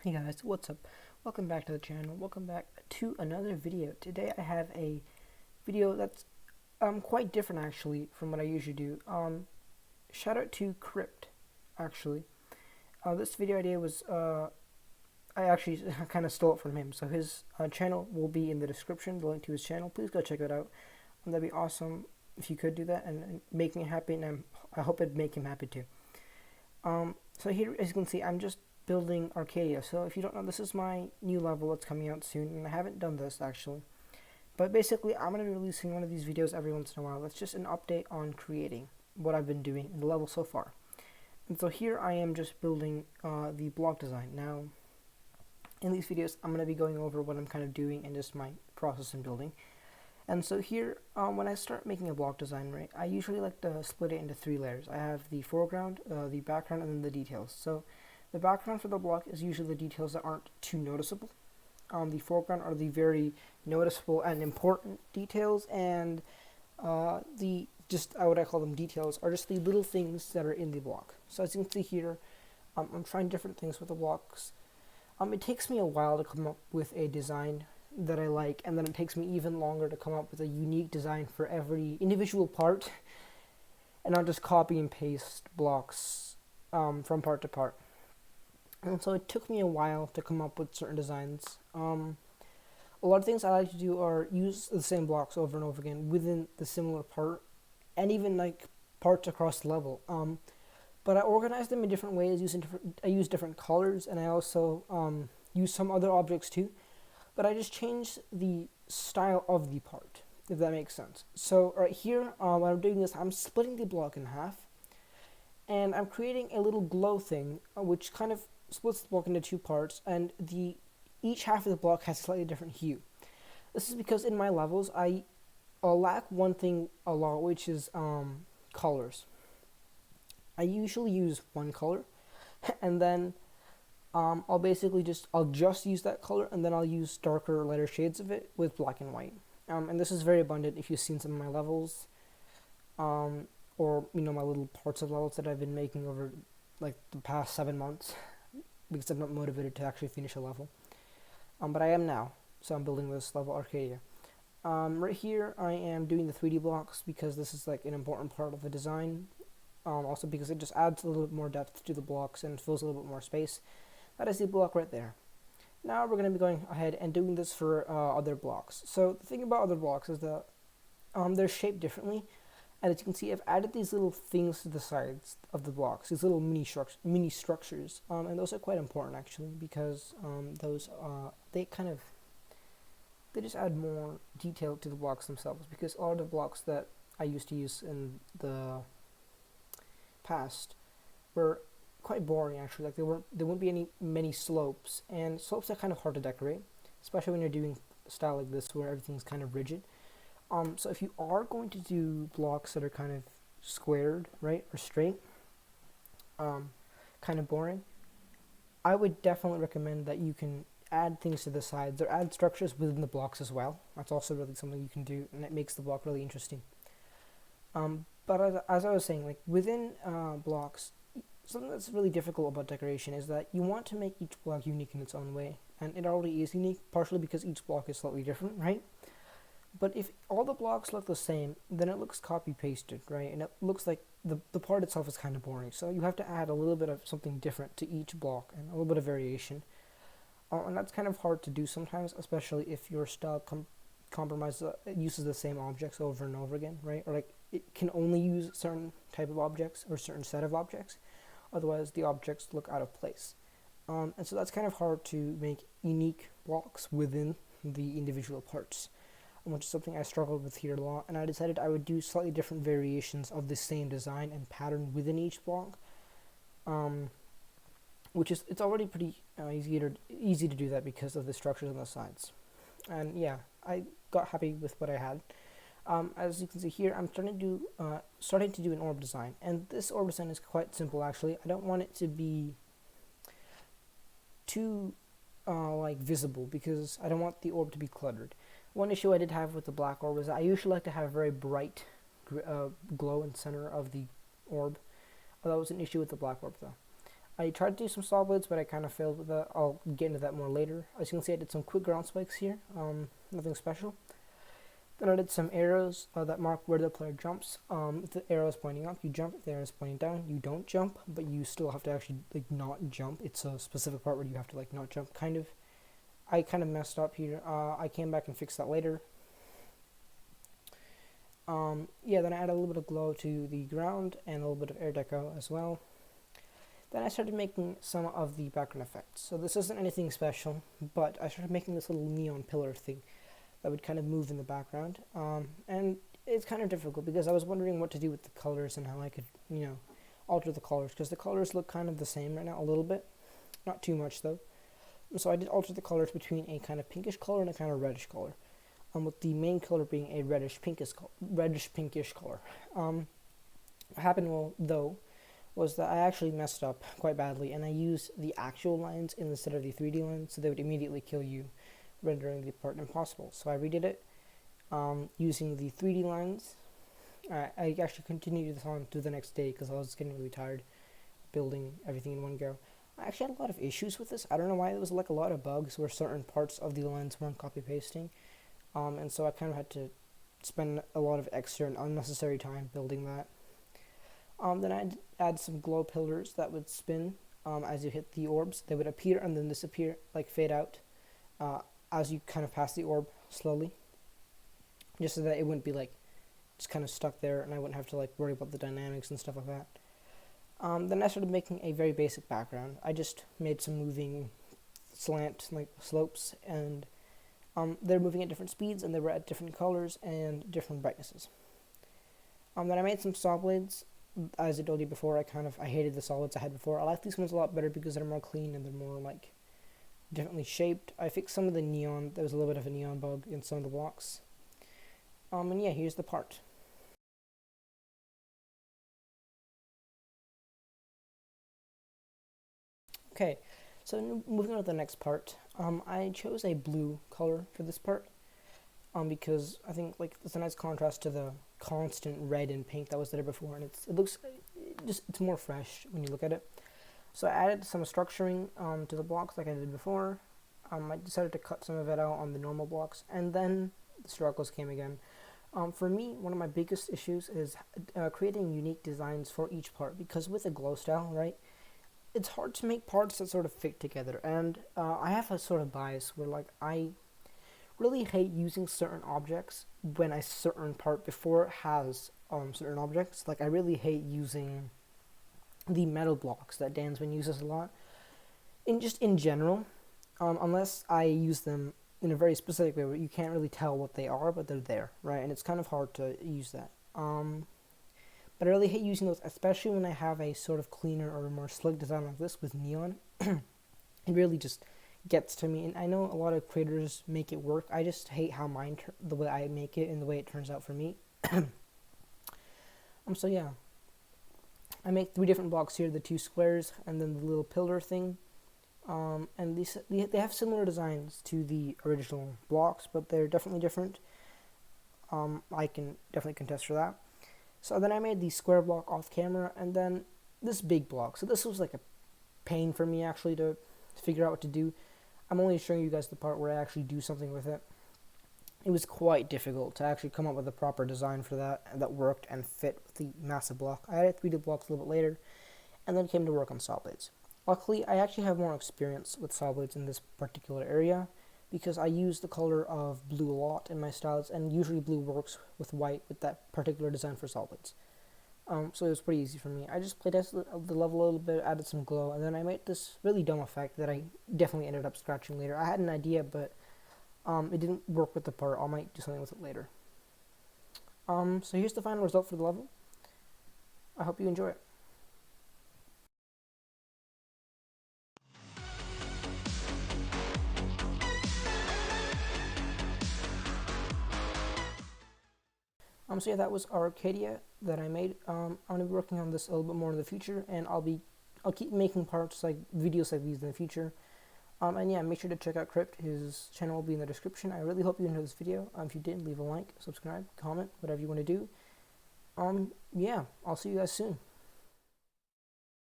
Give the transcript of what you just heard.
Hey guys, what's up? Welcome back to the channel. Welcome back to another video. Today I have a video that's quite different actually from what I usually do. Shout out to Crypt actually. This video idea was I actually kind of stole it from him. So his channel will be in the description, the link to his channel. Please go check it out. That'd be awesome if you could do that and make me happy, and I hope it'd make him happy too. So here, as you can see, I'm just building Arcadia. So if you don't know, this is my new level that's coming out soon, and I haven't done this actually. But basically, I'm going to be releasing one of these videos every once in a while. That's just an update on creating what I've been doing in the level so far. And so here I am just building the block design. Now, in these videos, I'm going to be going over what I'm kind of doing and just my process in building. And so here, when I start making a block design, right, I usually like to split it into 3 layers. I have the foreground, the background, and then the details. So the background for the block is usually the details that aren't too noticeable. The foreground are the very noticeable and important details, and the just what I call them details are just the little things that are in the block. So as you can see here, I'm trying different things with the blocks. It takes me a while to come up with a design that I like, and then it takes me even longer to come up with a unique design for every individual part, and not just copy and paste blocks from part to part. And so it took me a while to come up with certain designs. A lot of things I like to do are use the same blocks over and over again within the similar part, and even like parts across the level. But I organize them in different ways. I use different colors, and I also use some other objects too. But I just change the style of the part, if that makes sense. So right here, when I'm doing this, I'm splitting the block in half, and I'm creating a little glow thing, which kind of splits the block into 2 parts, and each half of the block has a slightly different hue. This is because in my levels, I lack one thing a lot, which is colors. I usually use one color, and then I'll just use that color, and then I'll use darker, lighter shades of it with black and white. And this is very abundant if you've seen some of my levels, or my little parts of levels that I've been making over like the past 7 months, because I'm not motivated to actually finish a level. But I am now, so I'm building this level Arcadia. Right here, I am doing the 3D blocks because this is like an important part of the design. Also because it just adds a little bit more depth to the blocks and fills a little bit more space. That is the block right there. Now we're going to be going ahead and doing this for other blocks. So the thing about other blocks is that they're shaped differently. And as you can see, I've added these little things to the sides of the blocks, these little mini structures. And those are quite important actually, because they just add more detail to the blocks themselves. Because all of the blocks that I used to use in the past were quite boring actually. Like there wouldn't be many slopes, and slopes are kind of hard to decorate, especially when you're doing a style like this where everything's kind of rigid. So if you are going to do blocks that are kind of squared, right, or straight, kind of boring, I would definitely recommend that you can add things to the sides or add structures within the blocks as well. That's also really something you can do, and it makes the block really interesting. But as I was saying, like within blocks, something that's really difficult about decoration is that you want to make each block unique in its own way, and it already is unique, partially because each block is slightly different, right? But if all the blocks look the same, then it looks copy-pasted, right? And it looks like the part itself is kind of boring. So you have to add a little bit of something different to each block and a little bit of variation. And that's kind of hard to do sometimes, especially if your style uses the same objects over and over again, right? Or like it can only use certain type of objects or certain set of objects. Otherwise, the objects look out of place. And so that's kind of hard to make unique blocks within the individual parts, which is something I struggled with here a lot, and I decided I would do slightly different variations of the same design and pattern within each block, it's already pretty easy to do that because of the structures on the sides. And yeah, I got happy with what I had. As you can see here, I'm starting to do an orb design, and this orb design is quite simple actually. I don't want it to be too visible, because I don't want the orb to be cluttered. One issue I did have with the black orb is that I usually like to have very bright glow in the center of the orb. That was an issue with the black orb though. I tried to do some saw blades, but I kind of failed with that. I'll get into that more later. As you can see, I did some quick ground spikes here, nothing special. Then I did some arrows that mark where the player jumps. If the arrow is pointing up, you jump. If the arrow is pointing down, you don't jump, but you still have to actually like not jump. It's a specific part where you have to like not jump, kind of. I kind of messed up here. I came back and fixed that later. Yeah, then I added a little bit of glow to the ground and a little bit of air deco as well. Then I started making some of the background effects. So this isn't anything special, but I started making this little neon pillar thing that would kind of move in the background. And it's kind of difficult because I was wondering what to do with the colors and how I could, alter the colors, because the colors look kind of the same right now, a little bit. Not too much though. So I did alter the colors between a kind of pinkish color and a kind of reddish color. With the main color being a reddish pinkish color. What happened though was that I actually messed up quite badly, and I used the actual lines instead of the 3D lines, so they would immediately kill you, rendering the part impossible. So I redid it using the 3D lines. I actually continued this on to the next day because I was getting really tired building everything in one go. I actually had a lot of issues with this. I don't know why. It was like a lot of bugs where certain parts of the lines weren't copy pasting. And so I kind of had to spend a lot of extra and unnecessary time building that. Then I'd add some glow pillars that would spin as you hit the orbs. They would appear and then disappear, like fade out, as you kind of pass the orb slowly. Just so that it wouldn't be like just kind of stuck there, and I wouldn't have to like worry about the dynamics and stuff like that. Then I started making a very basic background. I just made some moving slant like slopes, and they're moving at different speeds, and they were at different colors and different brightnesses. Then I made some saw blades. As I told you before, I hated the solids I had before. I like these ones a lot better because they're more clean and they're more like differently shaped. I fixed some of the neon. There was a little bit of a neon bug in some of the blocks. And yeah, here's the part. Okay, so moving on to the next part. I chose a blue color for this part. Because I think like it's a nice contrast to the constant red and pink that was there before, and it's more fresh when you look at it. So I added some structuring to the blocks like I did before. I decided to cut some of it out on the normal blocks, and then the struggles came again. For me, one of my biggest issues is creating unique designs for each part, because with a glow style, right, it's hard to make parts that sort of fit together, and I have a sort of bias where like I really hate using certain objects when a certain part before has certain objects. Like I really hate using the metal blocks that Dansman uses a lot. In general, unless I use them in a very specific way where you can't really tell what they are, but they're there, right? And it's kind of hard to use that. But I really hate using those, especially when I have a sort of cleaner or more slick design like this with neon. It really just gets to me, and I know a lot of creators make it work. I just hate how the way I make it and the way it turns out for me. So yeah, I make 3 different blocks here: the 2 squares and then the little pillar thing. And they have similar designs to the original blocks, but they're definitely different. I can definitely contest for that. So then I made the square block off camera, and then this big block. So this was like a pain for me actually to figure out what to do. I'm only showing you guys the part where I actually do something with it. It was quite difficult to actually come up with a proper design for that worked and fit with the massive block. I added 3D blocks a little bit later, and then came to work on saw blades. Luckily, I actually have more experience with saw blades in this particular area, because I use the color of blue a lot in my styles, and usually blue works with white with that particular design for saw blades. So it was pretty easy for me. I just playtested the level a little bit, added some glow, and then I made this really dumb effect that I definitely ended up scratching later. I had an idea, but it didn't work with the part. I might do something with it later. So here's the final result for the level. I hope you enjoy it. So yeah, that was Arcadia that I made. I'm gonna be working on this a little bit more in the future, and I'll keep making parts like videos like these in the future. And yeah, make sure to check out Crypt. His channel will be in the description. I really hope you enjoyed this video. If you did, leave a like, subscribe, comment, whatever you want to do. Yeah, I'll see you guys soon.